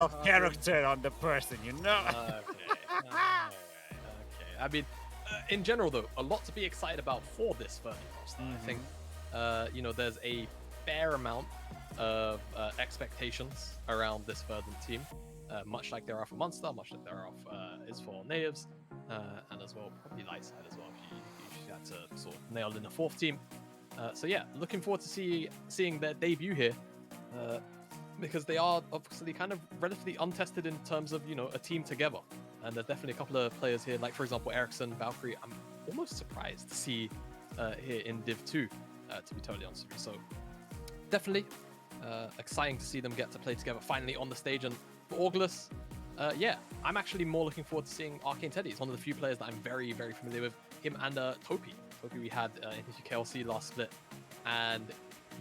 of character on the person, you know? Okay. Alright, okay. I mean, in general, though, a lot to be excited about for this Verdant roster. I think, there's a fair amount of expectations around this Verdant team, much like there are for Monster, much like there are is for Natives, and as well probably Lightside as well. If you had to sort of nail in a fourth team. So yeah, looking forward to seeing their debut here. Because they are obviously kind of relatively untested in terms of a team together, and there's definitely a couple of players here, like for example Ericsson, Valkyrie. I'm almost surprised to see here in Div 2, to be totally honest with you. So definitely exciting to see them get to play together finally on the stage. And for Orgless, yeah, I'm actually more looking forward to seeing Arcane Teddy. He's one of the few players that I'm very, very familiar with. Him and Topi we had in his KLC last split, and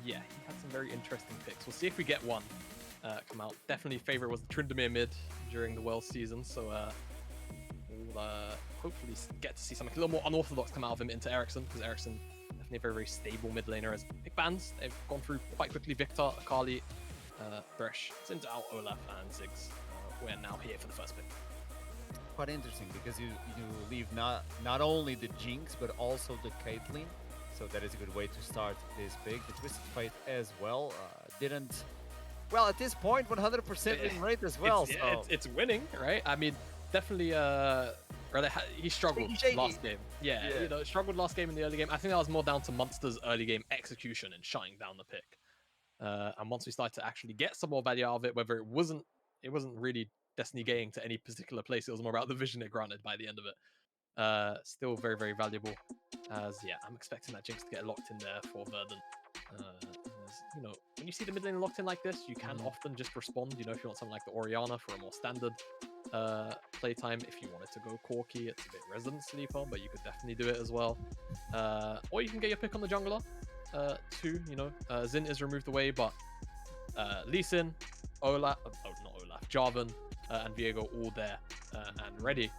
yeah, he had some very interesting picks. We'll see if we get one come out. Definitely favorite was the Tryndamere mid during the World season, so we'll hopefully get to see something a little more unorthodox come out of him into Ericsson, because Ericsson definitely a very, very stable mid laner. As pick bans, they've gone through quite quickly. Victor, Akali, Thresh, Sintal, Olaf, and Ziggs. We're now here for the first pick. Quite interesting, because you leave not only the Jinx but also the Caitlyn, so that is a good way to start this pick. The Twisted Fate as well didn't. Well, at this point, 100% win rate as well. It's winning, right? I mean, definitely. He struggled last game. Yeah, struggled last game in the early game. I think that was more down to Monster's early game execution and shutting down the pick. And once we started to actually get some more value out of it, whether it wasn't really Destiny gaining to any particular place, it was more about the vision it granted by the end of it. Still very, very valuable. As yeah, I'm expecting that Jinx to get locked in there for Verdant. When you see the mid lane locked in like this, you can often just respond. If you want something like the Orianna for a more standard playtime. If you wanted to go Corki, it's a bit Resident Sleeper, but you could definitely do it as well. Or you can get your pick on the jungler too. Xin is removed away, but Lee Sin, not Olaf, Jarvan, and Viego all there and ready.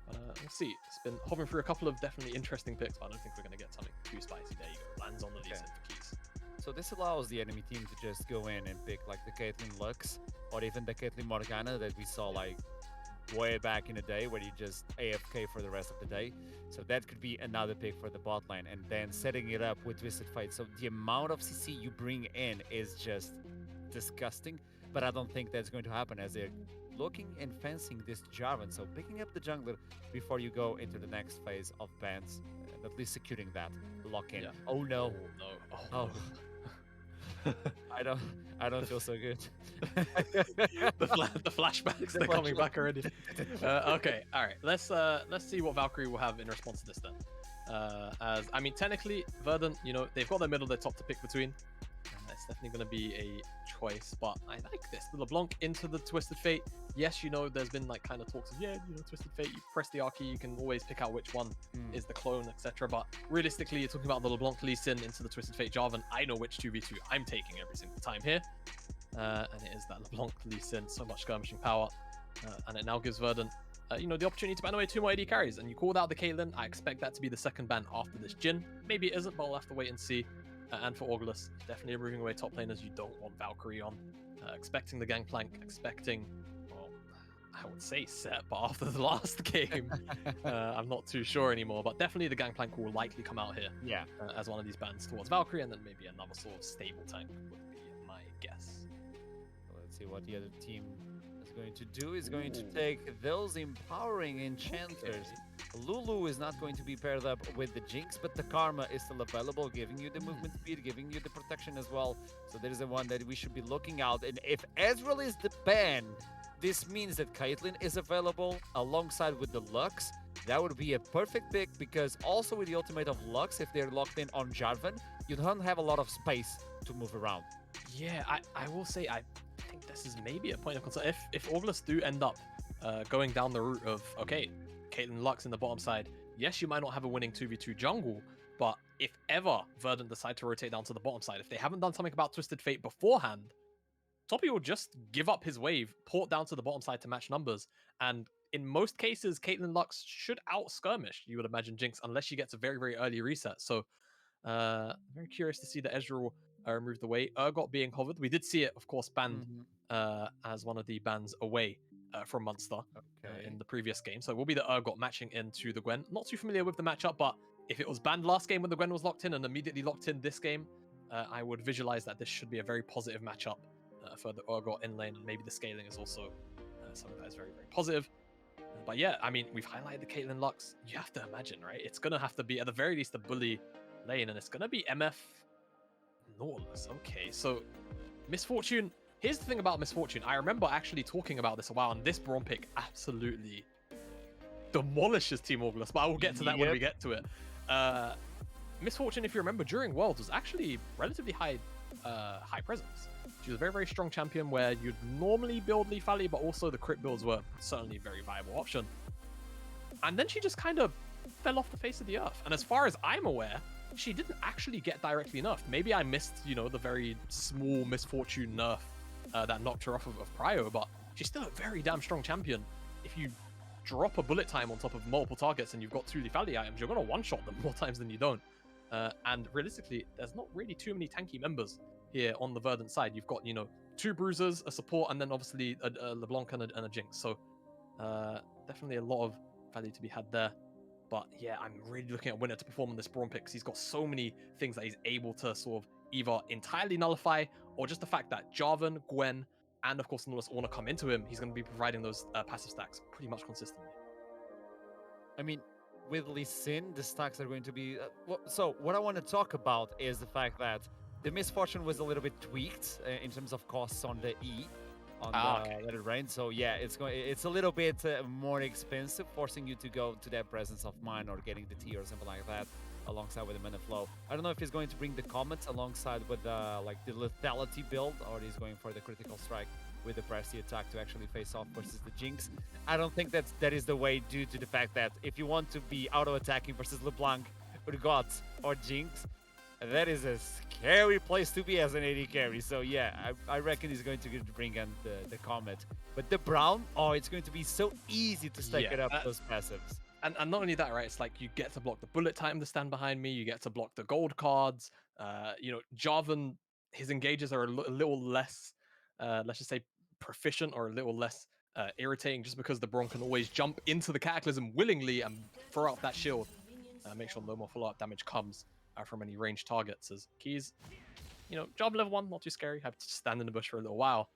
We'll see. It's been hovering through a couple of definitely interesting picks, but I don't think we're going to get something too spicy. There you go. Lands on the Lee Sin for keys. So this allows the enemy team to just go in and pick like the Caitlyn Lux or even the Caitlyn Morgana that we saw like way back in the day, where you just AFK for the rest of the day. So that could be another pick for the bot lane, and then setting it up with Twisted Fate. So the amount of CC you bring in is just disgusting, but I don't think that's going to happen, as they're looking and fencing this Jarvan. So picking up the jungler before you go into the next phase of bans, and at least securing that lock in. Yeah. Oh no. Oh. I don't feel so good. the flashbacks, they're coming back already. Okay, all right. Let's see what Valkyrie will have in response to this then. As I mean, technically, Verdant, they've got their middle, their top to pick between. It's definitely going to be a choice, but I like this. The LeBlanc into the Twisted Fate. Yes, there's been like kind of talks of Twisted Fate. You press the R key, you can always pick out which one is the clone, etc. But realistically, you're talking about the LeBlanc Lee Sin into the Twisted Fate Jarvan. I know which 2v2 I'm taking every single time here, and it is that LeBlanc Lee Sin. So much skirmishing power, and it now gives Verdant the opportunity to ban away 2 more AD carries. And you called out the Caitlyn. I expect that to be the second ban after this Jhin. Maybe it isn't, but we'll have to wait and see. And for Orgless, definitely removing away top laners you don't want Valkyrie on. Expecting the Gangplank, I would say set, but after the last game, I'm not too sure anymore. But definitely the Gangplank will likely come out here as one of these bans towards Valkyrie, and then maybe another sort of stable tank would be my guess. Let's see what the other team is going to do. Is going to take those empowering enchanters. Okay. Lulu is not going to be paired up with the Jinx, but the Karma is still available, giving you the movement speed, giving you the protection as well. So there is the one that we should be looking out. And if Ezreal is the ban, this means that Caitlyn is available alongside with the Lux. That would be a perfect pick, because also with the ultimate of Lux, if they're locked in on Jarvan, you don't have a lot of space to move around. Yeah, I will say I think this is maybe a point of concern. If Orgless do end up going down the route of, okay, Caitlyn Lux in the bottom side, yes, you might not have a winning 2v2 jungle, but if ever Verdant decide to rotate down to the bottom side, if they haven't done something about Twisted Fate beforehand, Toppy will just give up his wave, port down to the bottom side to match numbers, and in most cases, Caitlyn Lux should out-skirmish, you would imagine, Jinx, unless she gets a very, very early reset. So, very curious to see the Ezreal removed away. Urgot being hovered. We did see it, of course, banned as one of the bans away from Munster Okay. in the previous game. So it will be the Urgot matching into the Gwen. Not too familiar with the matchup, but if it was banned last game when the Gwen was locked in and immediately locked in this game, I would visualize that this should be a very positive matchup for the Urgot in lane. Maybe the scaling is also something that is very, very positive. But yeah, I mean, we've highlighted the Caitlyn Lux. You have to imagine, right? It's going to have to be, at the very least, a bully lane, and it's going to be MF Nautilus. Okay, so Misfortune. Here's the thing about Misfortune. I remember actually talking about this a while, and this Braum pick absolutely demolishes Team Orgless, but I will get to that when we get to it. Misfortune, if you remember, during Worlds was actually relatively high presence. She was a very, very strong champion where you'd normally build Leaf Alley, but also the crit builds were certainly a very viable option. And then she just kind of fell off the face of the earth. And as far as I'm aware, she didn't actually get directly nerfed. Maybe I missed, you know, the very small Misfortune nerf that knocked her off of Prio, but she's still a very damn strong champion. If you drop a bullet time on top of multiple targets and you've got 2 Leaf Alley items, you're going to one-shot them more times than you don't. And realistically, there's not really too many tanky members here on the Verdant side. You've got, you know, 2 bruisers, a support, and then obviously a LeBlanc and a Jinx. So definitely a lot of value to be had there. But yeah, I'm really looking at Winner to perform on this Braum pick because he's got so many things that he's able to sort of either entirely nullify, or just the fact that Jarvan, Gwen, and of course Nautilus all want to come into him. He's going to be providing those passive stacks pretty much consistently. I mean, with Lee Sin, the stacks are going to be... so what I want to talk about is the fact that the Misfortune was a little bit tweaked in terms of costs on the E, on the Let It Rain. So yeah, it's a little bit more expensive, forcing you to go to that Presence of Mind or getting the T or something like that alongside with the Mana Flow. I don't know if he's going to bring the Comet alongside with like the Lethality build, or he's going for the Critical Strike with the Presty attack to actually face off versus the Jinx. I don't think that is the way, due to the fact that if you want to be auto-attacking versus LeBlanc, Urgot, or Jinx, that is a scary place to be as an AD carry. So yeah, I reckon he's going to bring in the Comet. But the Brown, oh, it's going to be so easy to stack it up, those passives. And not only that, right, it's like you get to block the bullet time to stand behind me, you get to block the gold cards. You know, Jarvan, his engages are a little less, let's just say, proficient, or a little less irritating, just because the Braum can always jump into the Cataclysm willingly and throw out that shield. Make sure no more follow-up damage comes from any ranged targets. As Keys, you know, Jarvan level 1, not too scary, have to stand in the bush for a little while.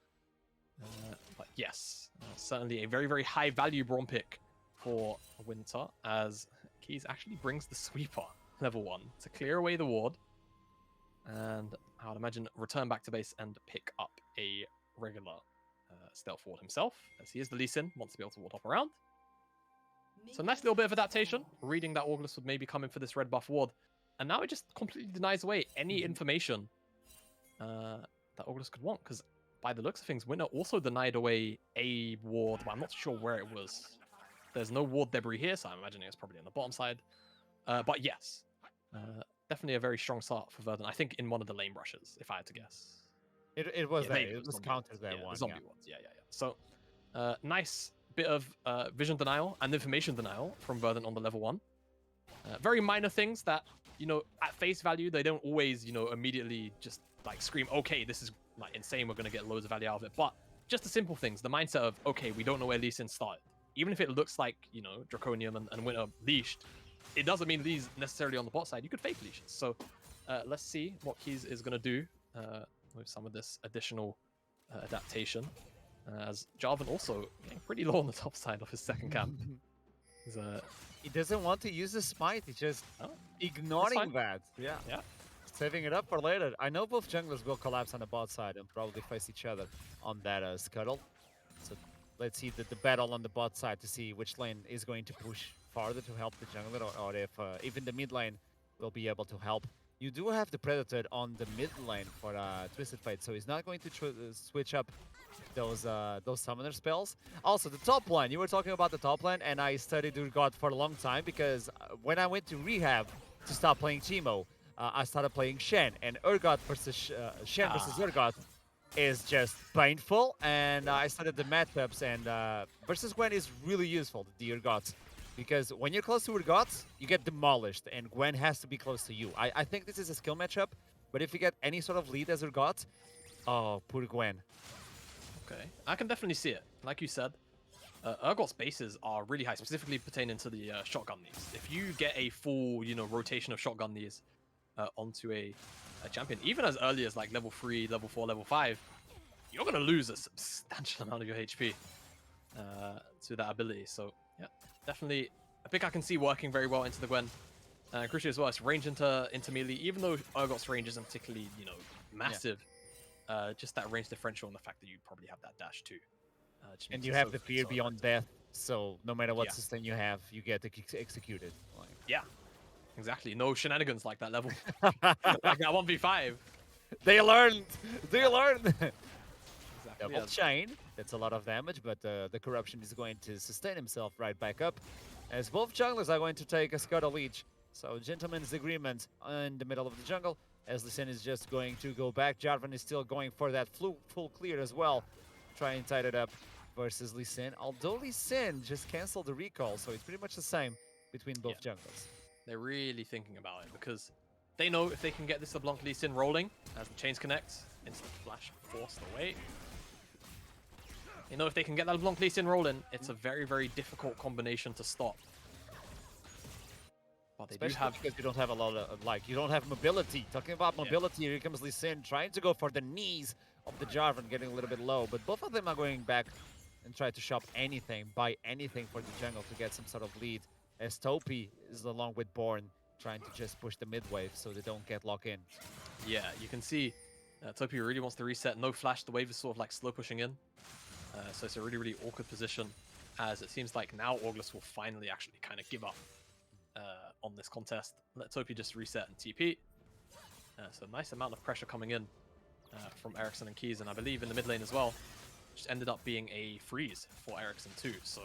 But yes, certainly a very, very high value Braum pick for Winter, as Keys actually brings the Sweeper level 1 to clear away the ward, and I would imagine return back to base and pick up a regular stealth ward himself, as he is the Lee Sin, wants to be able to ward hop around. So nice little bit of adaptation, reading that Orgless would maybe come in for this red buff ward, and now it just completely denies away any information that Orgless could want, because by the looks of things, Winter also denied away a ward, but I'm not sure where it was. There's no ward debris here, so I'm imagining it's probably on the bottom side. But yes, definitely a very strong start for Verdant. I think in one of the lane brushes, if I had to guess. It was that. It was countered that one. The zombie ones. Yeah. So nice bit of vision denial and information denial from Verdant on the level 1. Very minor things that, you know, at face value, they don't always, you know, immediately just like scream, okay, this is like insane, we're going to get loads of value out of it. But just the simple things, the mindset of, okay, we don't know where Lee Sin started. Even if it looks like, you know, Draconium and Winter leashed, it doesn't mean Lee's necessarily on the bot side. You could fake leashes. So let's see what Keys is going to do with some of this additional adaptation. As Jarvan also getting pretty low on the top side of his second camp. He doesn't want to use the smite. He's just ignoring that. Yeah. Saving it up for later. I know both junglers will collapse on the bot side and probably face each other on that scuttle. So let's see the battle on the bot side to see which lane is going to push farther to help the jungler, or if even the mid lane will be able to help. You do have the Predator on the mid lane for Twisted Fate, so he's not going to switch up those summoner spells. Also, the top lane. You were talking about the top lane, and I studied Urgot for a long time, because when I went to rehab to stop playing Teemo, I started playing Shen, and Urgot versus Shen versus Urgot is just painful, and I studied the matchups, and versus Gwen is really useful, the Urgot, because when you're close to Urgot, you get demolished, and Gwen has to be close to you. I think this is a skill matchup, but if you get any sort of lead as Urgot, oh, poor Gwen. Okay, I can definitely see it. Like you said, Urgot's bases are really high, specifically pertaining to the shotgun knees. If you get a full, rotation of shotgun knees onto a champion, even as early as like level 3, level 4, level 5, you're going to lose a substantial amount of your HP to that ability. So, yeah, definitely a pick I can see working very well into the Gwen. Crucially as well, it's range into melee, even though Urgot's range isn't particularly, massive. Just that range differential and the fact that you probably have that dash too. And you have the fear beyond death, so no matter what sustain you have, you get executed. Like. Yeah, exactly. No shenanigans like that level. Like that 1v5. They learned! They learned! Exactly, Double chain. That's a lot of damage, but the corruption is going to sustain himself right back up. As both junglers are going to take a Scuttle Leech. So, gentlemen's agreement in the middle of the jungle. As Lee Sin is just going to go back. Jarvan is still going for that full clear as well. Try and tie it up versus Lee Sin. Although Lee Sin just canceled the recall, so it's pretty much the same between both junglers. They're really thinking about it because they know if they can get this LeBlanc Lee Sin rolling as the chains connect, instant flash forced away. You know, if they can get that LeBlanc Lee Sin rolling, it's a very, very difficult combination to stop. But they Especially do have, because you don't have a lot of, you don't have mobility. Talking about mobility, here comes Lee Sin trying to go for the knees of the Jarvan, getting a little bit low. But both of them are going back and try to shop anything, buy anything for the jungle to get some sort of lead. As Topi is along with Born trying to just push the mid wave so they don't get locked in. yeah, you can see Topi really wants to reset. No flash, the wave is sort of like slow pushing in. So it's a really, really awkward position, as it seems like now Orgless will finally actually kind of give up on this contest. Let Topi just reset and TP. So nice amount of pressure coming in from Ericsson and Keys, and I believe in the mid lane as well. Just ended up being a freeze for Ericsson too, so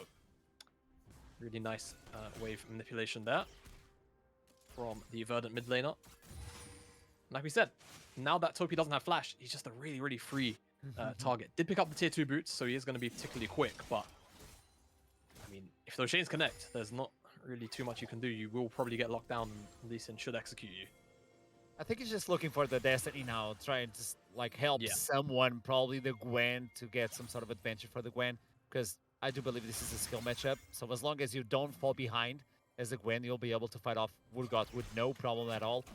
really nice wave manipulation there from the Verdant mid laner. Like we said, now that Topi doesn't have flash, he's just a really, really free target. Did pick up the tier 2 boots, so he is going to be particularly quick, but I mean, if those chains connect, there's not really too much you can do. You will probably get locked down, and Lee Sin should execute you. I think he's just looking for the destiny now, trying to help someone, probably the Gwen, to get some sort of advantage for the Gwen, because I do believe this is a skill matchup. So as long as you don't fall behind as the Gwen, you'll be able to fight off Urgot with no problem at all.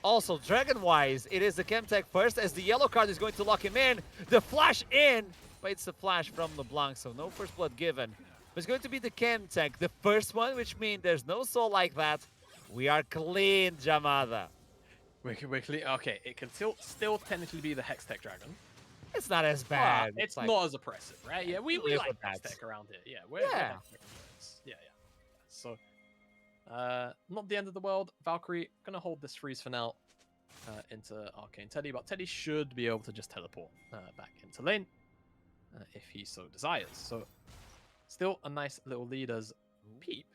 Also, Dragon-wise, it is the Chemtech first, as the yellow card is going to lock him in. The flash in, but it's the flash from LeBlanc, so no first blood given. But it's going to be the Chemtech, the first one, which means there's no soul like that. We are clean, Jamada. We're clean. Okay, it can still technically be the Hextech Dragon. It's not as bad. It's like, not as oppressive, right? Yeah, we like Hextech around here. Yeah, we're yeah. So, not the end of the world. Valkyrie gonna hold this freeze for now into Arcane Teddy, but Teddy should be able to just teleport back into lane if he so desires. So, still a nice little lead as Peep,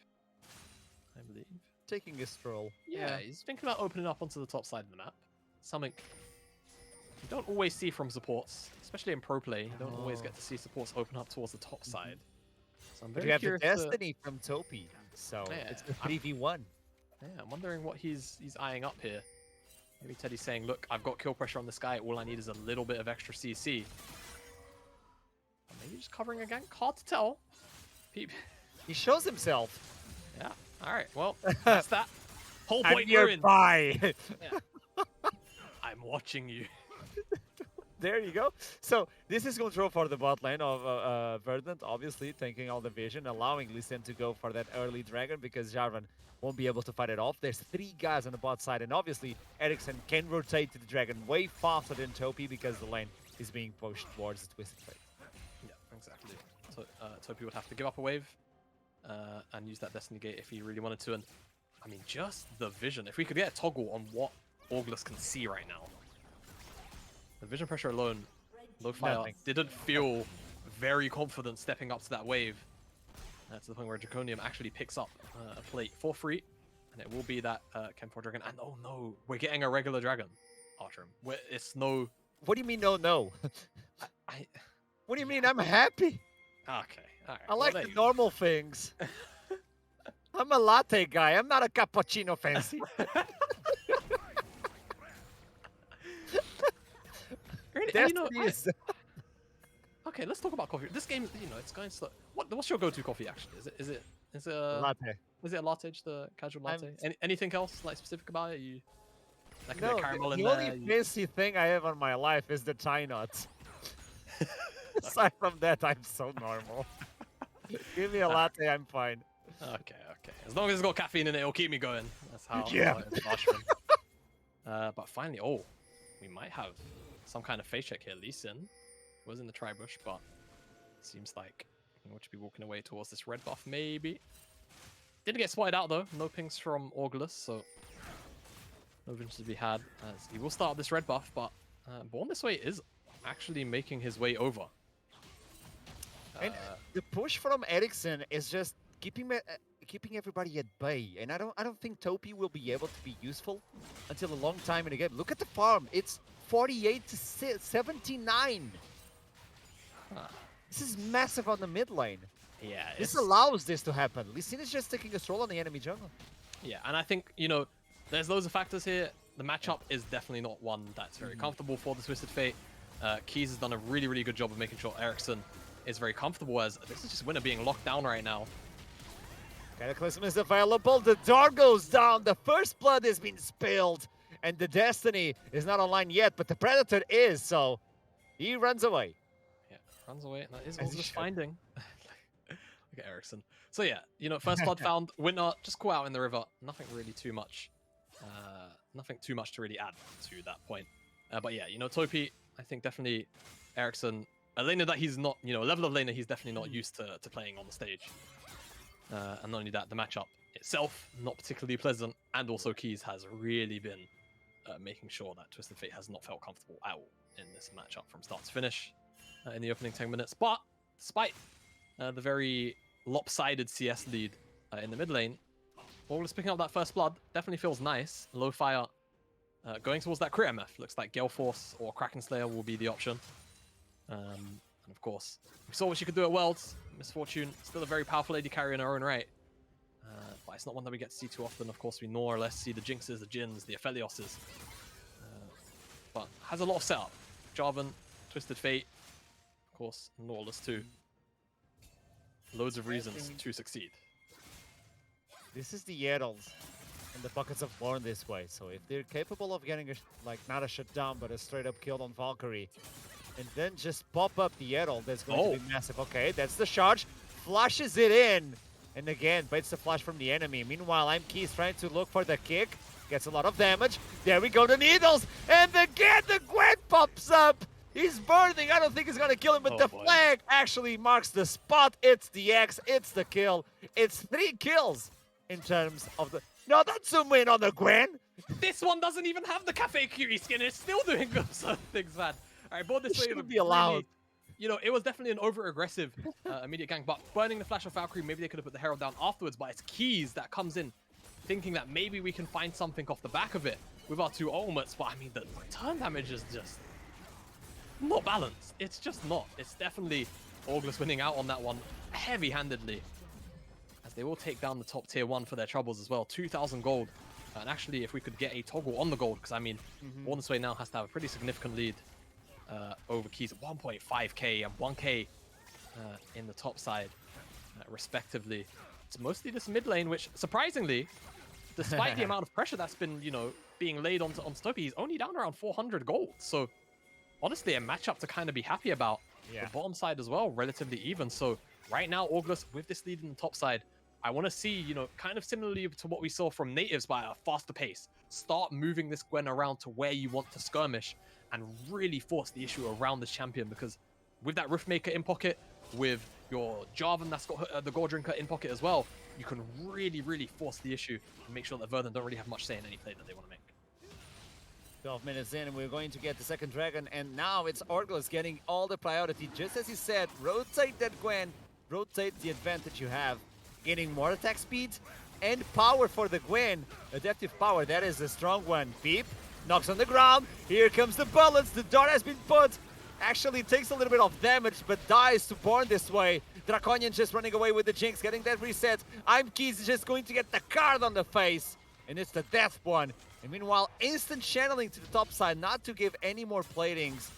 I believe. Taking a stroll. Yeah, he's thinking about opening up onto the top side of the map. Something you don't always see from supports, especially in pro play. You don't always get to see supports open up towards the top side. So I'm very you have curious the Destiny from Topi, so it's the 3v1. Yeah, I'm wondering what he's eyeing up here. Maybe Teddy's saying, look, I've got kill pressure on this guy. All I need is a little bit of extra CC. Or maybe just covering a gank. Hard to tell. Peep. He shows himself. Yeah. All right. Well, that's that. Whole point ruined. Yeah. I'm watching you. There you go. So this is control for the bot lane of Verdant, obviously, taking all the vision, allowing Lee Sin to go for that early dragon because Jarvan won't be able to fight it off. There's 3 guys on the bot side, and obviously Ericsson can rotate to the dragon way faster than Topi because the lane is being pushed towards the Twisted Fate. Yeah, exactly. So Topi would have to give up a wave and use that Destiny Gate if he really wanted to. And I mean, just the vision. If we could get a toggle on what Orgless can see right now. The vision pressure alone, Lo-Fi didn't feel very confident stepping up to that wave. To the point where Draconium actually picks up a plate for free. And it will be that Chem4 Dragon. And oh no, we're getting a regular dragon, Artrim. It's no... What do you mean, no? What do you mean? I'm happy. Okay, all right. I like the normal things. I'm a latte guy. I'm not a cappuccino fancy. Really? You know, Okay, let's talk about coffee. This game, it's going slow. What's your go-to coffee actually? Is it a Latte. is it a latte, just a casual latte? Anything else like specific about it? That can be a No, caramel in the there. only fancy thing I have on my life is the Thai nuts. Aside from that, I'm so normal. Give me a latte, I'm fine. Okay. As long as it's got caffeine in it, it'll keep me going. That's how Yeah. it's Ashwin. But finally, we might have some kind of face check here. Lee Sin was in the tri-bush, but seems like he should be walking away towards this red buff, maybe. Didn't get spotted out, though. No pings from Orgless, so no vision to be had. As he will start this red buff, but Born This Way is actually making his way over. And the push from Ericsson is just keeping everybody at bay, and I don't think Topi will be able to be useful until a long time in the game. Look at the farm; it's 48 to 79. Huh. This is massive on the mid lane. Yeah, this allows this to happen. Lee Sin is just taking a stroll on the enemy jungle. Yeah, and I think there's loads of factors here. The matchup is definitely not one that's very comfortable for the Twisted Fate. Keys has done a really good job of making sure Ericsson is very comfortable, as this is just Winner being locked down right now. Cataclysm is available, the door goes down, the first blood has been spilled, and the Destiny is not online yet, but the Predator is, so he runs away. Yeah, runs away, and that is all just finding. Look at Ericsson. So yeah, first blood found, Winner just caught out in the river, nothing really too much. Nothing too much to really add to that point. But yeah, Topi, I think definitely Ericsson, a laner that he's not, a level of laner he's definitely not used to playing on the stage. And not only that, the matchup itself, not particularly pleasant, and also Keys has really been making sure that Twisted Fate has not felt comfortable at all in this matchup from start to finish in the opening 10 minutes. But despite the very lopsided CS lead in the mid lane, Orgless picking up that first blood definitely feels nice. Low fire going towards that crit MF. Looks like Gale Force or Kraken Slayer will be the option. And of course, we saw what she could do at Worlds. Misfortune, still a very powerful AD carry in her own right. But it's not one that we get to see too often. Of course, we more or less see the Jinxes, the Jins, the Aphelioses. But has a lot of setup. Jarvan, Twisted Fate, of course, Nautilus too. Loads of reasons to succeed. This is the Yaddles and the buckets of Born This Way. So if they're capable of getting not a shutdown, but a straight up kill on Valkyrie, and then just pop up the Yaddle, that's going to be massive. Okay, that's the charge. Flushes it in. And again, bites the flash from the enemy. Meanwhile, Keys trying to look for the kick. Gets a lot of damage. There we go, the needles. And again, the Gwen pops up. He's burning. I don't think he's going to kill him, but the flag actually marks the spot. It's the X. It's the kill. It's 3 kills in terms of the... No, don't zoom in on the Gwen. This one doesn't even have the Cafe Cutie skin. It's still doing those things, man. All right, Born This Way should be allowed. It was definitely an over-aggressive immediate gank, but burning the flash of Valkyrie, maybe they could have put the Herald down afterwards, but it's Keys that comes in, thinking that maybe we can find something off the back of it with our 2 ultimates, but I mean, the return damage is just not balanced. It's just not. It's definitely Orgless winning out on that one heavy-handedly, as they will take down the top tier 1 for their troubles as well. 2,000 gold. And actually, if we could get a toggle on the gold, because I mean, Born This Way now has to have a pretty significant lead over Keys at 1.5k and 1k in the top side, respectively. It's mostly this mid lane, which surprisingly, despite the amount of pressure that's been, being laid on Topi, he's only down around 400 gold. So honestly, a matchup to kind of be happy about. Yeah. The bottom side as well, relatively even. So right now, Orgless with this lead in the top side, I want to see, kind of similarly to what we saw from Natives, by a faster pace. Start moving this Gwen around to where you want to skirmish and really force the issue around this champion, because with that Riftmaker in pocket, with your Jarvan that's got the Gore Drinker in pocket as well, you can really force the issue and make sure that Verdant don't really have much say in any play that they want to make. 12 minutes in, and we're going to get the second dragon, and now it's Orgless getting all the priority. Just as he said, rotate that Gwen, rotate the advantage you have, getting more attack speed and power for the Gwen. Adaptive power, that is a strong one. Peep knocks on the ground. Here comes the bullets. The dart has been put. Actually takes a little bit of damage, but dies to Born This Way. Draconian just running away with the Jinx, getting that reset. Keys just going to get the card on the face, and it's the death one. And meanwhile, instant channeling to the top side, not to give any more platings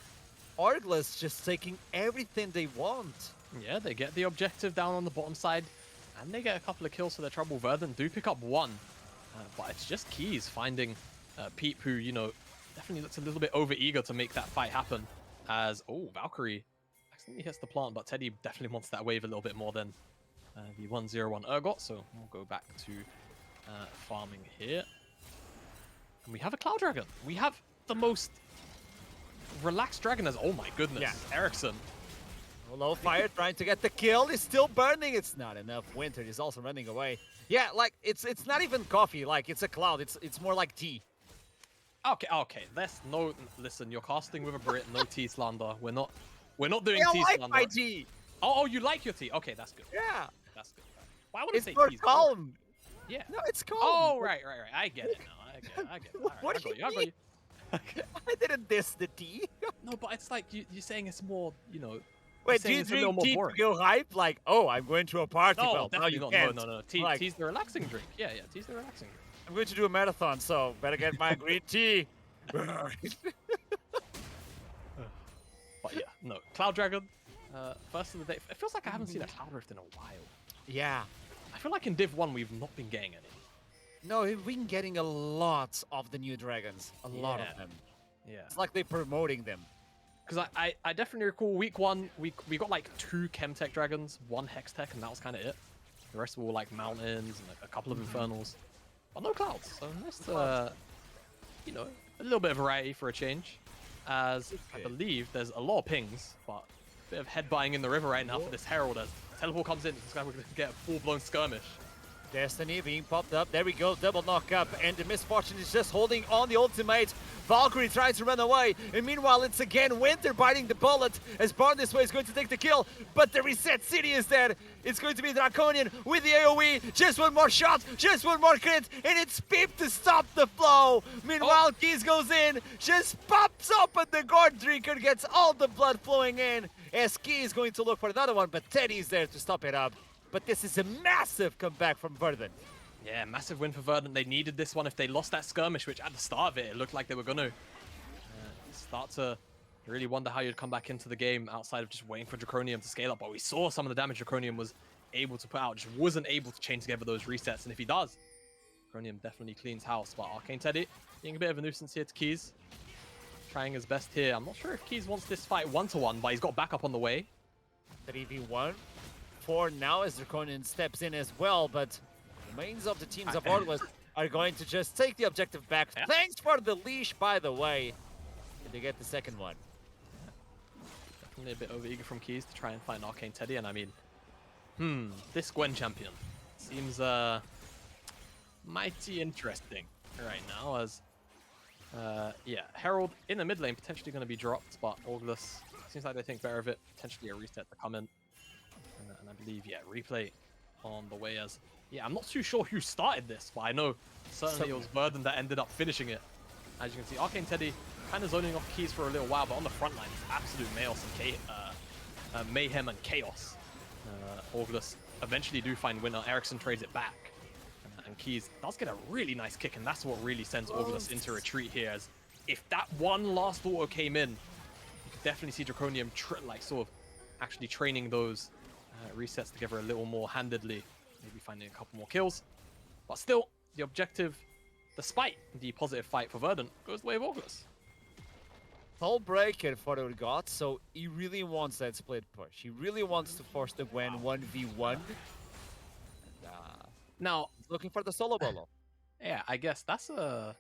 Orgless just taking everything they want. Yeah, they get the objective down on the bottom side, and they get a couple of kills for their trouble. Verdant do pick up one, but it's just Keys finding Peep, who, you know, definitely looks a little bit over-eager to make that fight happen. As, oh, Valkyrie accidentally hits the plant, but Teddy definitely wants that wave a little bit more than the 101 Urgot, so we'll go back to farming here. And we have a Cloud Dragon. We have the most relaxed dragon as, oh my goodness, Yeah. Ericsson. Low fire trying to get the kill. He's still burning. It's not enough. Winter is also running away. Yeah, like it's not even coffee. Like it's a cloud. It's more like tea. Okay. That's no. Listen, you're casting with a Brit. No tea slander. We're not doing I tea like slander. my tea. Oh, you like your tea? Okay, that's good. Yeah, That's good. Why would I it's say more tea's calm. Yeah. No, it's calm. Oh, right. I get it now. I get it. All right, What I do got you I got mean? I didn't diss the tea. No, but it's like you're saying it's more, you know. Wait, do saying you it's a little drink more tea to boring. go hype? Like, oh, I'm going to a party. No, Well, now definitely you not. can't. No. Like, Tea's the relaxing drink. Yeah, tea's the relaxing drink. I'm going to do a marathon, so better get my green tea. But yeah, no. Cloud Dragon, first of the day. It feels like I haven't seen a Cloud Rift in a while. Yeah. I feel like in Div 1 we've not been getting any. No, we've been getting a lot of the new dragons. A lot Yeah. of them. Yeah. It's like they're promoting them. Because I definitely recall week 1, we got like 2 Chemtech dragons, 1 Hextech, and that was kind of it. The rest were all like mountains and like a couple of Infernals. But no clouds. So nice to, you know, a little bit of variety for a change. As I Okay. believe there's a lot of pings, but a bit of headbutting in the river right now for this Herald as Teleport comes in. This guy we're going to get a full-blown skirmish. Destiny being popped up. There we go. Double knock up. And the Misfortune is just holding on the ultimate. Valkyrie tries to run away. And meanwhile, it's again Winter biting the bullet as Barn this way is going to take the kill. But the Reset City is dead. It's going to be Draconian with the AoE. Just one more shot. Just one more crit. And it's Peep to stop the flow. Meanwhile, Keys goes in. Just pops up and the Guard Drinker gets all the blood flowing in. As Key is going to look for another one. But Teddy's there to stop it up. But this is a massive comeback from Verdant. Yeah, massive win for Verdant. They needed this one if they lost that skirmish, which at the start of it looked like they were going to start to really wonder how you'd come back into the game outside of just waiting for Draconium to scale up. But we saw some of the damage Draconium was able to put out, just wasn't able to chain together those resets. And if he does, Draconium definitely cleans house. But Arcane Teddy being a bit of a nuisance here to Keys. Trying his best here. I'm not sure if Keys wants this fight 1-to-1, but he's got backup on the way. 3v1 for now as Draconian steps in as well, but the mains of the teams of Orgless are going to just take the objective back. Yeah. Thanks for the leash, by the way. And they get the second one. Definitely a bit over-eager from Keys to try and find Arcane Teddy, and I mean, this Gwen champion seems mighty interesting right now as, yeah, Herald in the mid lane potentially going to be dropped, but Orgless seems like they think better of it, potentially a reset to come in. And I believe, yeah, replay on the way as, yeah, I'm not too sure who started this, but I know certainly it was Verdant that ended up finishing it. As you can see, Arcane Teddy kind of zoning off Keys for a little while, but on the front line, it's absolute mayhem and chaos. Orgless eventually do find winner. Ericsson trades it back. And Keys does get a really nice kick, and that's what really sends Orgless into retreat here. As if that one last auto came in, you could definitely see Draconium like sort of actually training those resets together a little more handedly, maybe finding a couple more kills. But still, the objective, despite the positive fight for Verdant, goes the way of Orgless. Hull breaker for Urgot, so he really wants that split push. He really wants to force the Gwen 1v1. Now, Looking for the solo bolo. yeah, I guess that's a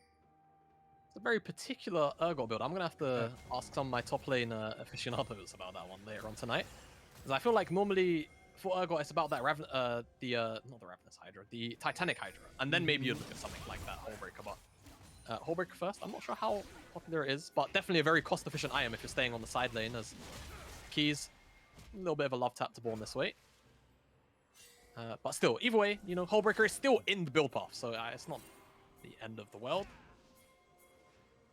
very particular Urgot build. I'm gonna have to ask some of my top lane aficionados about that one later on tonight, because I feel like normally for Urgot it's about that not the Ravenous Hydra, the Titanic Hydra, and then maybe you'd look at something like that Hullbreaker. But Hullbreaker first, I'm not sure how popular it is, but definitely a very cost-efficient item if you're staying on the side lane. As Keys, a little bit of a love tap to Born this way. But still, either way, you know, Hullbreaker is still in the build path, so it's not the end of the world.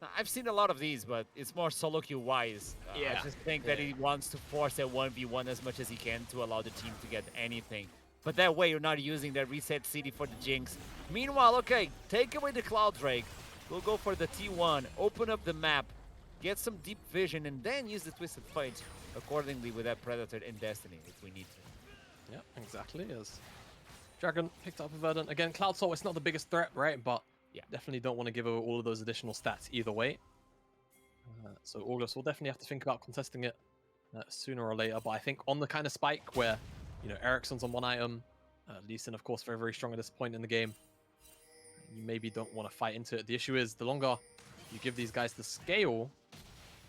Now, I've seen a lot of these, but it's more solo queue wise. Yeah. I just think that he wants to force a 1v1 as much as he can to allow the team to get anything. But that way you're not using that reset city for the Jinx. Meanwhile, okay, take away the Cloud Drake. We'll go for the T1, open up the map. get some deep vision, and then use the Twisted Fate accordingly with that Predator in Destiny if we need to. Yeah, exactly. As Dragon picked up a Verdant. Again, Cloud Soul, it's not the biggest threat, right? But Yeah. definitely don't want to give over all of those additional stats either way. So Orgless will definitely have to think about contesting it sooner or later. But I think on the kind of spike where, you know, Ericsson's on one item, Lee Sin, of course, very, very strong at this point in the game. You maybe don't want to fight into it. The issue is the longer you give these guys the scale,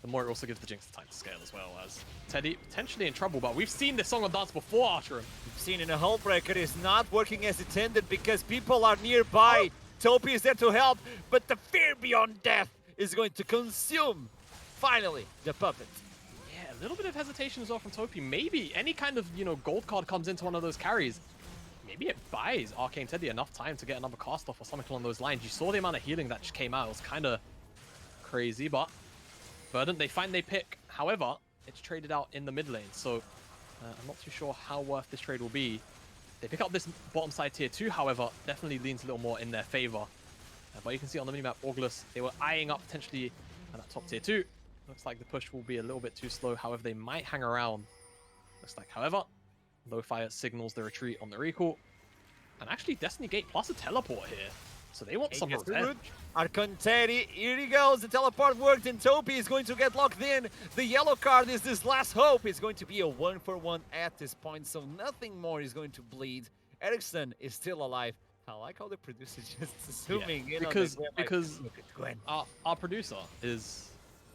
the more it also gives the Jinx the time to scale as well, as Teddy potentially in trouble. But we've seen this song and dance before, Archerum. We've seen in a Hullbreaker is not working as intended because people are nearby. Topi is there to help, but the fear beyond death is going to consume, finally, the puppet. Yeah, a little bit of hesitation as well from Topi. Maybe any kind of, you know, gold card comes into one of those carries. Maybe it buys Arcane Teddy enough time to get another cast off or something along those lines. You saw the amount of healing that just came out. It was kind of crazy, but Verdant, they find they pick. However, it's traded out in the mid lane, so I'm not too sure how worth this trade will be. They pick up this bottom side tier 2, however, definitely leans a little more in their favor. But you can see on the minimap, Orgless, they were eyeing up potentially that top tier 2. Looks like the push will be a little bit too slow. However, they might hang around. Looks like, however, Low Fire signals the retreat on the recall. And actually, Destiny Gate plus a teleport here. So they want some revenge. Arcane Teddy, here he goes. The teleport worked, and Topi is going to get locked in. The yellow card is this last hope. It's going to be a 1-for-1 at this point, so nothing more is going to bleed. Ericsson is still alive. I like how the producer just assuming. Yeah, you know, because Gwen. our producer is,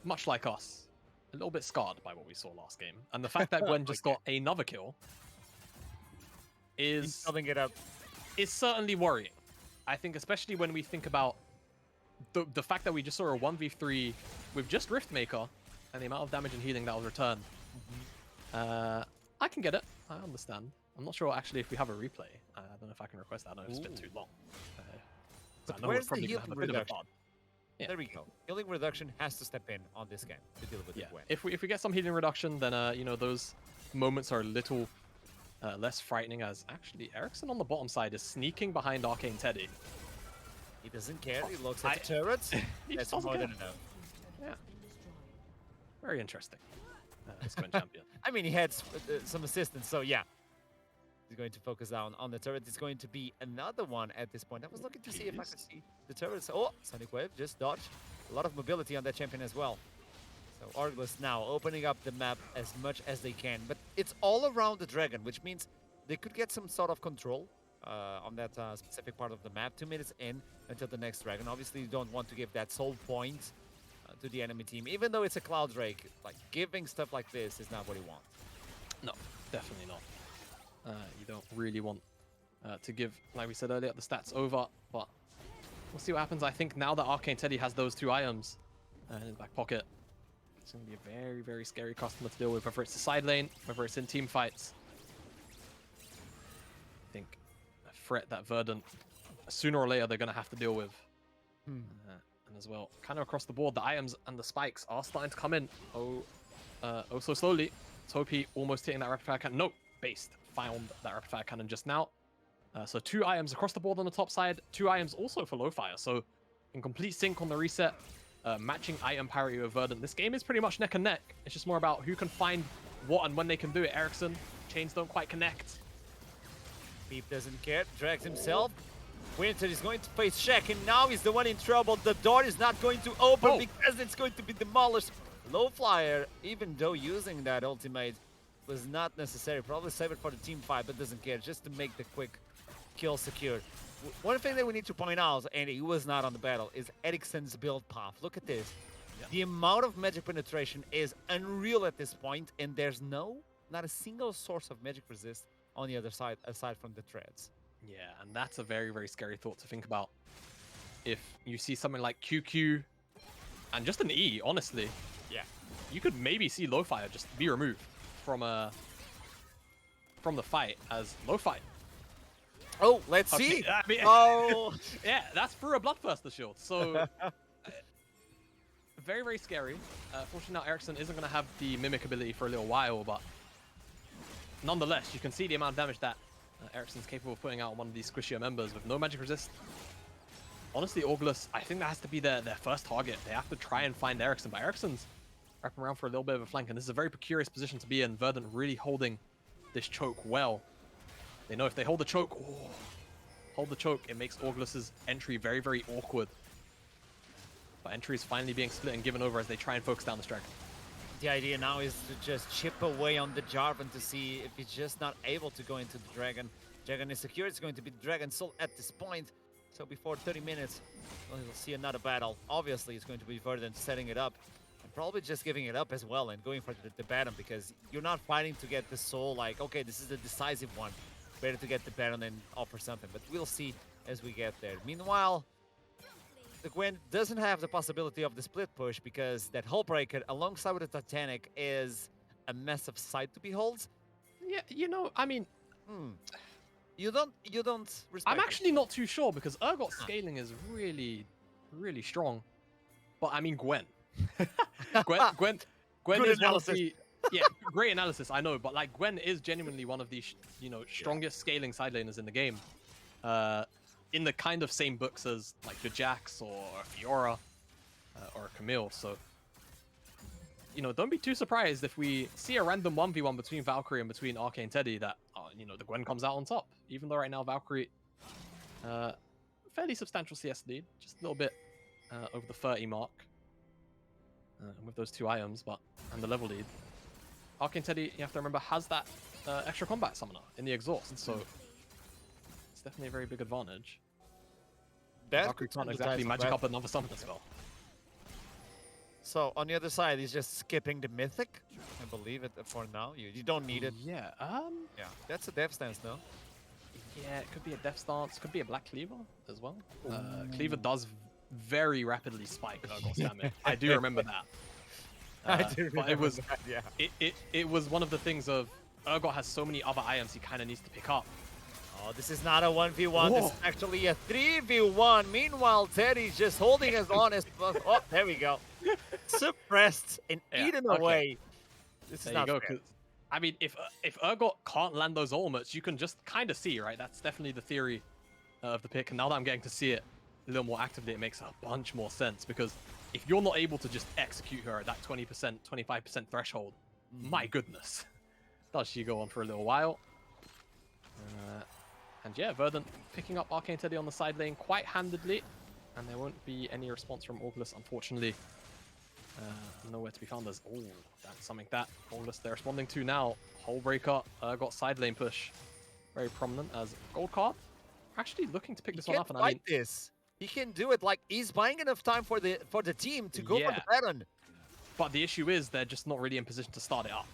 much like us, a little bit scarred by what we saw last game. And the fact that Gwen just got another kill is Building it up. certainly worrying. I think especially when we think about the fact that we just saw a 1v3 with just Riftmaker and the amount of damage and healing that was returned. I can get it. I understand. I'm not sure actually if we have a replay. I don't know if I can request that. I know it's been too long. But I know where's we're the probably healing gonna have a bit of a reduction? pod. Yeah. There we go. Healing reduction has to step in on this game to deal with Yeah. the Gwen. If we get some healing reduction, then you know, those moments are a little less frightening. As actually Ericsson on the bottom side is sneaking behind Arcane Teddy. He doesn't care. He looks at the turrets. He That's just doesn't more care. than enough. Yeah. Very interesting. This Gwen champion. I mean, he had some assistance, so yeah. He's going to focus down on the turret. It's going to be another one at this point. I was looking to see if I could see the turrets. Oh, Sonic Wave just dodged. A lot of mobility on that champion as well. So Orgless now opening up the map as much as they can. But it's all around the dragon, which means they could get some sort of control on that specific part of the map. 2 minutes in until the next dragon. Obviously, you don't want to give that soul point to the enemy team. Even though it's a Cloud Drake, like giving stuff like this is not what you want. No, definitely not. You don't really want to give, like we said earlier, the stats over, but we'll see what happens. I think now that Arcane Teddy has those 2 items in his back pocket, it's going to be a very, very scary customer to deal with, whether it's the side lane, whether it's in team fights. I think a threat that Verdant, sooner or later, they're going to have to deal with. And as well, kind of across the board, the items and the spikes are starting to come in. Oh so slowly. Topi almost hitting that rapid fire cannon. No, Based found that rapid fire cannon just now. So 2 items across the board on the top side, 2 items also for low fire. So in complete sync on the reset, matching item parity with Verdant. This game is pretty much neck and neck. It's just more about who can find what and when they can do it. Ericsson, chains don't quite connect. Beep doesn't care, drags himself. Winter is going to face Shaq, and now he's the one in trouble. The door is not going to open because it's going to be demolished. Low flyer, even though using that ultimate was not necessary. Probably save it for the team fight, but doesn't care, just to make the quick kill secure. One thing that we need to point out, and he was not on the battle, is Ericsson's build path. Look at this. Yeah. The amount of magic penetration is unreal at this point, and there's not a single source of magic resist on the other side, aside from the treads. Yeah, and that's a very, very scary thought to think about. If you see something like QQ and just an E, honestly, yeah, you could maybe see low fire just be removed from the fight as low fight. Oh, let's see. I mean, oh, yeah, that's through a Bloodthirster shield. So very, very scary. Fortunately, now Ericsson isn't going to have the mimic ability for a little while, but nonetheless, you can see the amount of damage that Ericsson's capable of putting out on one of these squishier members with no magic resist. honestly, Orgless, I think that has to be their first target. They have to try and find Ericsson, but Ericsson's wrapping around for a little bit of a flank, and this is a very precarious position to be in. Verdant really holding this choke well. They know if they hold the choke, hold the choke, it makes Orgless's entry very, very awkward. But entry is finally being split and given over as they try and focus down this dragon. The idea now is to just chip away on the Jarvan to see if he's just not able to go into the Dragon. Dragon is secure. It's going to be the Dragon Soul at this point. So before 30 minutes, we'll see another battle. Obviously, it's going to be Verdant setting it up. And probably just giving it up as well and going for the Baron, because you're not fighting to get the Soul like, okay, this is the decisive one. Better to get the Baron and offer something. But we'll see as we get there. Meanwhile, the Gwen doesn't have the possibility of the split push because that Hullbreaker alongside with the Titanic is a massive sight to behold. Yeah, you know, I mean, you don't respect I'm actually not too sure because Urgot's scaling is really, really strong. But I mean, Gwen. Gwen Good is analysis. one of the, yeah, great analysis, I know, but like Gwen is genuinely one of the, strongest scaling side laners in the game. In the kind of same books as like the Jax or a Fiora or a Camille. So, don't be too surprised if we see a random 1v1 between Valkyrie and between Arcane Teddy that, the Gwen comes out on top. Even though right now Valkyrie, fairly substantial CS lead, just a little bit over the 30 mark with those 2 items, and the level lead. Arcane Teddy, you have to remember, has that extra combat summoner in the exhaust, so it's definitely a very big advantage. Valkyrie can't exactly magic up another summoner spell. So on the other side, he's just skipping the Mythic. I believe it for now. You don't need it. Yeah. Yeah, that's a death stance though. Yeah, it could be a death stance. Could be a Black Cleaver as well. Cleaver does very rapidly spike Urgot's damage. I do remember that. I do remember but it was, that, yeah. It was one of the things of Urgot has so many other items he kind of needs to pick up. Oh, this is not a 1v1. This is actually a 3v1. Meanwhile, Teddy's just holding his honest. Oh, there we go. Suppressed and eaten away. This is not fair. I mean, if Urgot can't land those ultimates, you can just kind of see, right? That's definitely the theory of the pick. And now that I'm getting to see it a little more actively, it makes a bunch more sense. Because if you're not able to just execute her at that 20%, 25% threshold, my goodness, does she go on for a little while? And yeah, Verdant picking up Arcane Teddy on the side lane quite handedly. And there won't be any response from Orgless, unfortunately. Nowhere to be found. There's, that's something that Orgless they're responding to now. Hullbreaker got side lane push. Very prominent as gold card. Actually looking to pick this one up. And I mean, this. He can do it. Like, he's buying enough time for the team to go for the Baron. But the issue is they're just not really in position to start it up.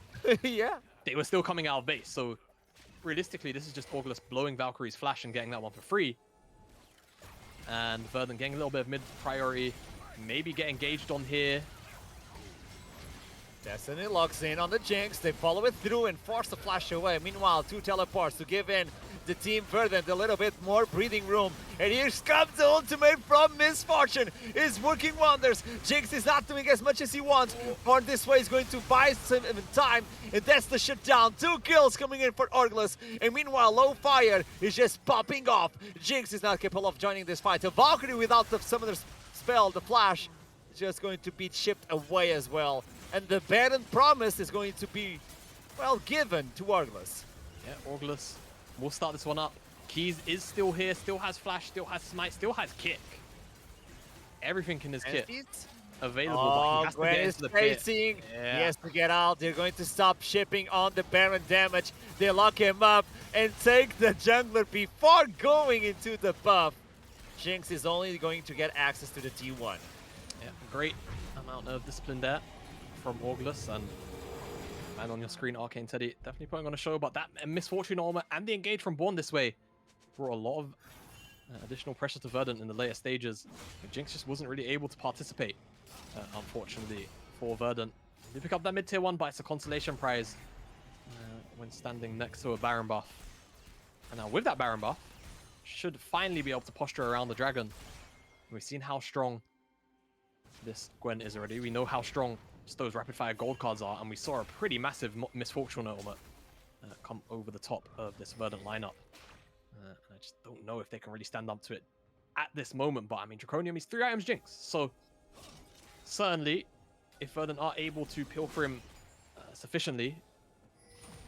Yeah. They were still coming out of base, so realistically, this is just Orgless blowing Valkyrie's flash and getting that one for free. And Verdant getting a little bit of mid priority, maybe get engaged on here. Destiny locks in on the Jinx. They follow it through and force the flash away. Meanwhile, 2 teleports to give in the team Verdant a little bit more breathing room. And here comes the ultimate from Misfortune. Is working wonders. Jinx is not doing as much as he wants. Or this way is going to buy some time. And that's the shutdown. 2 kills coming in for Orgless. And meanwhile, Low Fire is just popping off. Jinx is not capable of joining this fight. A Valkyrie without the summoner's spell, the flash, is just going to be chipped away as well. And the Baron promise is going to be, well, given to Orgless. Yeah, Orgless will start this one up. Keys is still here, still has flash, still has smite, still has kick. Everything in his kit available, but he has to get into the pit. He has to get out. They're going to stop shipping on the Baron damage. They lock him up and take the jungler before going into the buff. Jinx is only going to get access to the T1. Yeah, great amount of discipline there from Orgless, and man on your screen, Arcane Teddy definitely putting on a show, but that Misfortune armor and the engage from Born this way brought a lot of additional pressure to Verdant in the later stages. But Jinx just wasn't really able to participate, unfortunately, for Verdant. They pick up that mid-tier 1, but it's a consolation prize when standing next to a Baron buff. And now with that Baron buff, should finally be able to posture around the dragon. We've seen how strong this Gwen is already. We know how strong those rapid fire gold cards are, and we saw a pretty massive Misfortune ultimate come over the top of this Verdant lineup. And I just don't know if they can really stand up to it at this moment. But I mean, Draconium, he's 3 items Jinx. So certainly, if Verdant are able to pilfer him sufficiently,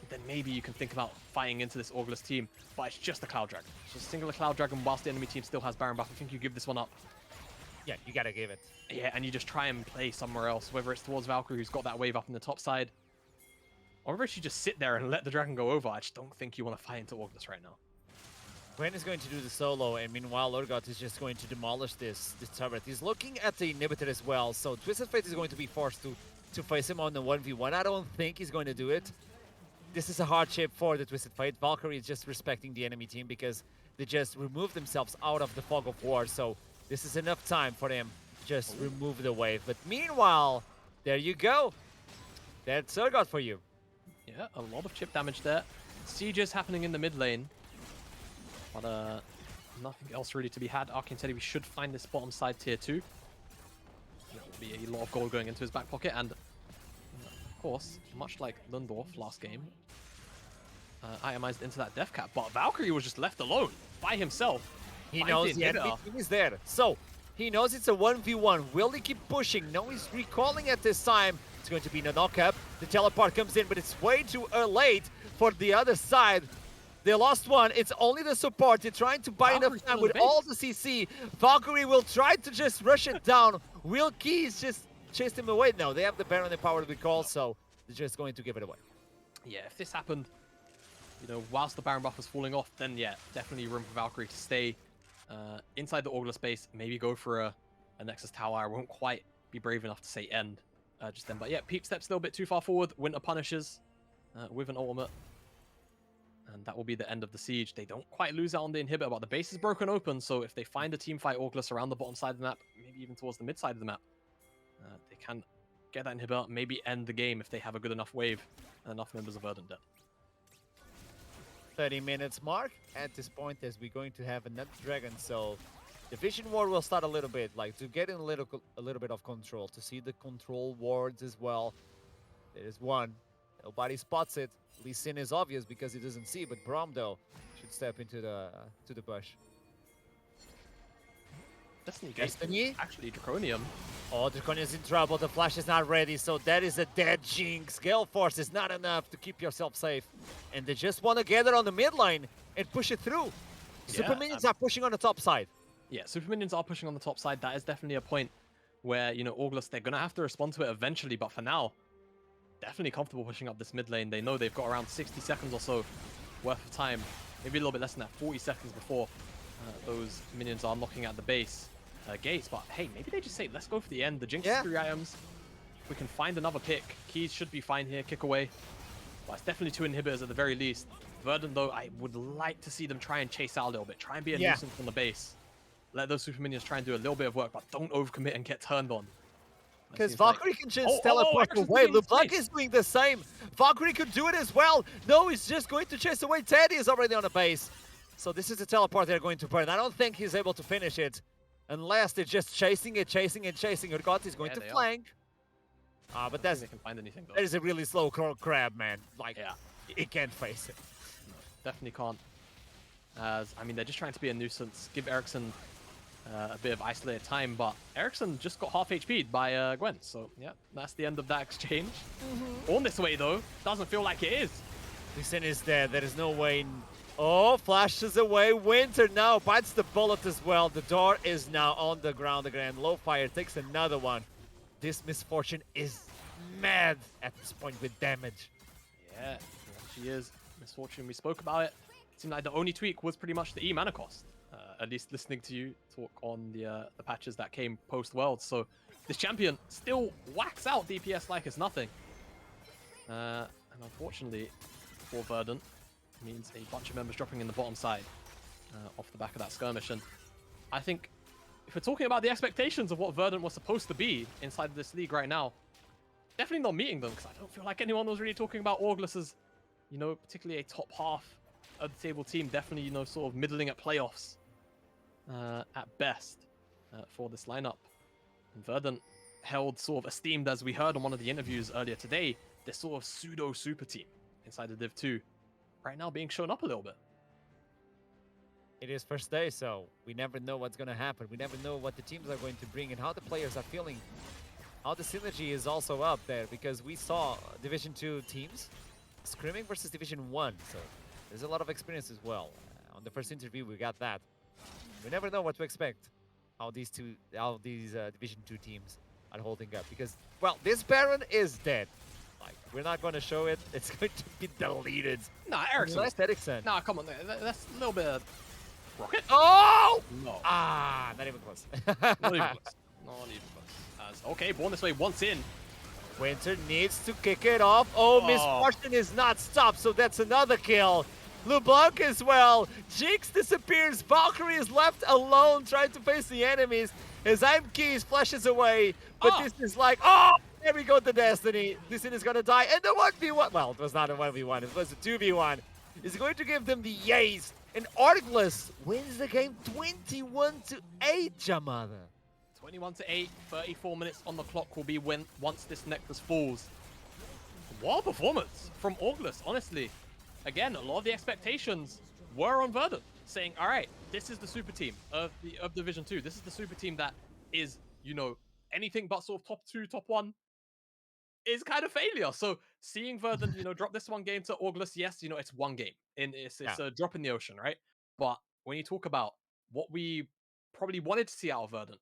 then maybe you can think about fighting into this Orgless team. But it's just a Cloud Dragon. It's just a singular Cloud Dragon whilst the enemy team still has Baron buff. I think you give this one up. Yeah, you gotta give it. Yeah, and you just try and play somewhere else, whether it's towards Valkyrie, who's got that wave up in the top side, or whether you just sit there and let the dragon go over. I just don't think you want to fight into Orgless right now. Gwen is going to do the solo, and meanwhile, Urgot is just going to demolish this turret. He's looking at the inhibitor as well, so Twisted Fate is going to be forced to face him on the 1v1. I don't think he's going to do it. This is a hardship for the Twisted Fate. Valkyrie is just respecting the enemy team because they just removed themselves out of the fog of war, so this is enough time for them to just remove the wave. But meanwhile, there you go. That's Urgot for you. Yeah, a lot of chip damage there. Sieges happening in the mid lane. But nothing else really to be had. Arcane said we should find this bottom side tier 2. There will be a lot of gold going into his back pocket. And of course, much like Lundorf last game, itemized into that death cap. But Valkyrie was just left alone by himself. He knows the enemy team is there. So he knows it's a 1v1. Will he keep pushing? No, he's recalling at this time. It's going to be a knock-up. The teleport comes in, but it's way too late for the other side. They lost one. It's only the support. They're trying to buy enough time with all the CC. Valkyrie will try to just rush it down. Will Keys just chase him away? No, they have the Baron and the power to recall, so they're just going to give it away. Yeah, if this happened, you know, whilst the Baron buff was falling off, then yeah, definitely room for Valkyrie to stay inside the Orgless space. Maybe go for a Nexus Tower. I won't quite be brave enough to say end just then. But yeah, Peep Step's still a bit too far forward. Winter punishes with an ultimate. And that will be the end of the siege. They don't quite lose out on the inhibitor, but the base is broken open, so if they find a team fight Orgless around the bottom side of the map, maybe even towards the mid side of the map, they can get that inhibitor, maybe end the game if they have a good enough wave and enough members of Verdant dead. 30 minutes mark at this point as we're going to have another dragon, so the vision ward will start a little bit, like to get in a little bit of control, to see the control wards as well. There's one. Nobody spots it. Lee Sin is obvious because he doesn't see, but Braum, though, should step into the bush. Destiny? Actually, Draconium. Oh, Draconium is in trouble. The flash is not ready, so that is a dead Jinx. Gale Force is not enough to keep yourself safe. And they just want to gather on the mid lane and push it through. Yeah, Super Minions are pushing on the top side. Yeah, Super Minions are pushing on the top side. That is definitely a point where, you know, Orgless, they're going to have to respond to it eventually, but for now, definitely comfortable pushing up this mid lane. They know they've got around 60 seconds or so worth of time, maybe a little bit less than that, 40 seconds before those minions are knocking at the base gates. But hey, maybe they just say, let's go for the end. The Jinx is 3 items. If we can find another pick, Keys should be fine here, kick away. But it's definitely 2 inhibitors at the very least. Verdant, though, I would like to see them try and chase out a little bit, try and be a nuisance on the base. Let those super minions try and do a little bit of work, but don't overcommit and get turned on. Because Valkyrie can just teleport away. LeBlanc is doing the same. Valkyrie could do it as well. No, he's just going to chase away. Teddy is already on the base. So this is the teleport they're going to burn. I don't think he's able to finish it unless they're just chasing it. Urgot is going to flank. But that's, they can find anything, though. That is a really slow crab, man. Like, it can't face it. No, definitely can't. As I mean, they're just trying to be a nuisance. Give Ericsson a bit of isolated time, but Ericsson just got half HP'd by Gwen, so yeah, that's the end of that exchange. On this way, though, doesn't feel like it is. Lee Sin is dead. There is no way. Oh, flashes away. Winter now bites the bullet as well. The door is now on the ground again. Lowfire takes another one. This misfortune is mad at this point with damage. Yeah, she is. Misfortune, we spoke about it. It seemed like the only tweak was pretty much the E mana cost. At least listening to you talk on the patches that came post-Worlds. So this champion still whacks out DPS like it's nothing. And unfortunately for Verdant, means a bunch of members dropping in the bottom side off the back of that skirmish. And I think if we're talking about the expectations of what Verdant was supposed to be inside of this league right now, definitely not meeting them, because I don't feel like anyone was really talking about Orgless as, you know, particularly a top half of the table team. Definitely, you know, sort of middling at playoffs at best for this lineup. And Verdant held sort of esteemed, as we heard on one of the interviews earlier today, this sort of pseudo super team inside the Div 2 right now being shown up a little bit. It is first day, so we never know what's going to happen. We never know what the teams are going to bring and how the players are feeling. How the synergy is also up there because we saw Division 2 teams scrimming versus Division 1. So there's a lot of experience as well. On the first interview, we got that. We never know what to expect. How these Division 2 teams are holding up because, well, this Baron is dead. Like, we're not going to show it. It's going to be deleted. Nah, Ericsson. Unless Ericsson. Nah, come on. That's a little bit of rocket. Oh! No. Ah, not even close. Not even close. Not even close. As okay, born this way once in. Winter needs to kick it off. Oh, Misfortune is not stopped, so that's another kill. LeBlanc as well. Jinx disappears. Valkyrie is left alone trying to face the enemies. His aim keys flashes away, but this is like, oh, there we go to Destiny. This is gonna die. And the 1v1, well, it was not a 1v1, it was a 2v1. Is going to give them the ace. And Orgless wins the game 21-8, Jamada. 21-8, 34 minutes on the clock will be when once this necklace falls. What a performance from Orgless, honestly. Again, a lot of the expectations were on Verdant, saying, all right, this is the super team of Division 2. This is the super team that is, you know, anything but sort of top 2, top 1 is kind of failure. So seeing Verdant, you know, drop this one game to Orgless, yes, you know, it's one game. And it's a drop in the ocean, right? But when you talk about what we probably wanted to see out of Verdant,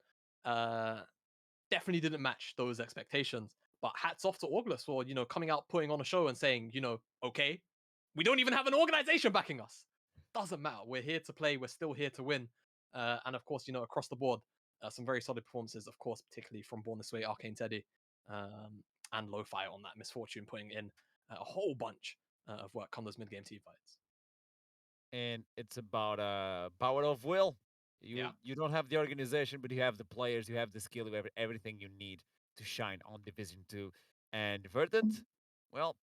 definitely didn't match those expectations. But hats off to Orgless for, you know, coming out, putting on a show and saying, you know, okay, we don't even have an organization backing us. Doesn't matter. We're here to play. We're still here to win. And of course, you know, across the board, some very solid performances, of course, particularly from Born This Way, Arcane Teddy, and Lo-Fi on that Misfortune, putting in a whole bunch of work on those mid-game team fights. And it's about power of will. You don't have the organization, but you have the players, you have the skill, you have everything you need to shine on Division 2. And Verdant, well,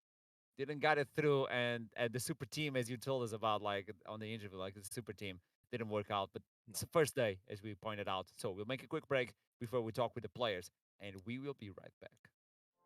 didn't got it through, and the super team, as you told us about, like on the interview, like the super team didn't work out. But it's the first day, as we pointed out. So we'll make a quick break before we talk with the players, and we will be right back.